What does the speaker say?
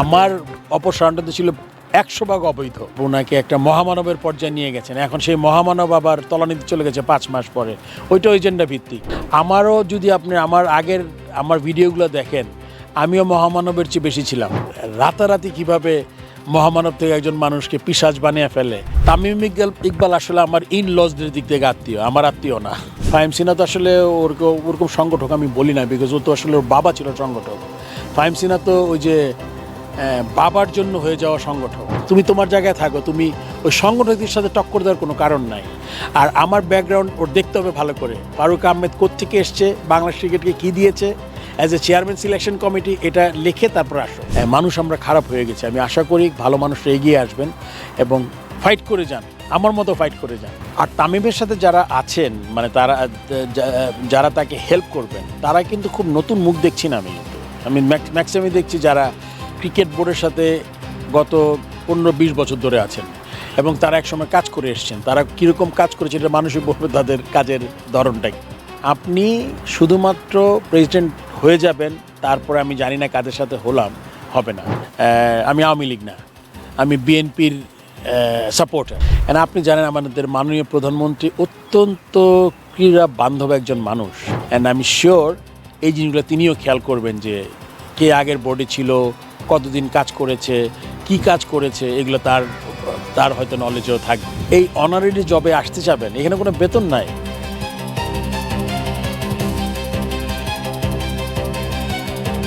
আমার অপসারণটা ছিল 100 ভাগ অবৈধ। ওনাকে একটা মহামানবের পর্যায়ে নিয়ে গেছেন, এখন সেই মহামানব আবার তলানিতে চলে গেছে 5 মাস পরে। ওইটা এজেন্ডা ভিত্তিক। আমারও যদি আপনি আমার ভিডিওগুলো দেখেন, আমিও মহামানবের চেয়ে বেশি ছিলাম। রাতারাতি কিভাবে মহামানব থেকে একজন মানুষকে পিশাচ বানিয়ে ফেলে। তামিম ইকবাল আসলে আমার ইন-লজদের দিক থেকে আত্মীয়, আমার আত্মীয় না। ফাহিম সিনহা তো আসলে ওরকম সংগঠক আমি বলি না, বিকজ ও তো আসলে ওর বাবা ছিল সংগঠক। ফাহিম সিনহা তো ওই যে বাবার জন্য হয়ে যাওয়া সংগঠক। তুমি তোমার জায়গায় থাকো, তুমি ওই সংগঠকদের সাথে টক্কর দেওয়ার কোনো কারণ নাই। আর আমার ব্যাকগ্রাউন্ড ওর দেখতে হবে ভালো করে। ফারুক আহমেদ কোত্থেকে এসছে, বাংলাদেশ ক্রিকেটকে কী দিয়েছে, as a chairman selection committee, এটা লিখে তারপর আসো। মানুষ আমরা খারাপ হয়ে গেছি। আমি আশা করি ভালো মানুষরা এগিয়ে আসবেন এবং ফাইট করে যান, আমার মতো ফাইট করে যান। আর তামিমের সাথে যারা আছেন, মানে যারা তাকে হেল্প করবেন, তারা কিন্তু খুব নতুন মুখ দেখছি না। আমি ম্যাক্সিমামই দেখছি যারা ক্রিকেট বোর্ডের সাথে গত 15-20 বছর ধরে আছেন এবং তারা একসময় কাজ করে এসছেন। তারা কীরকম কাজ করেছে এটা মানুষই বলবে তাদের কাজের ধরনটাই। আপনি শুধুমাত্র প্রেসিডেন্ট হয়ে যাবেন, তারপরে আমি জানি না কাদের সাথে হবে না। আমি আওয়ামী লীগ না, আমি বিএনপির সাপোর্টার। এন্ড আপনি জানেন আমাদের মাননীয় প্রধানমন্ত্রী অত্যন্ত ক্রীড়া বান্ধব একজন মানুষ। অ্যান্ড আমি শিওর এই জিনিসগুলো তিনিও খেয়াল করবেন যে কে আগের বোর্ডে ছিল, কতদিন কাজ করেছে, কি কাজ করেছে, এগুলো তার হয়তো নলেজও থাকবে। এই অনারারি জবে আসতে যাবেন, এখানে কোনো বেতন নাই।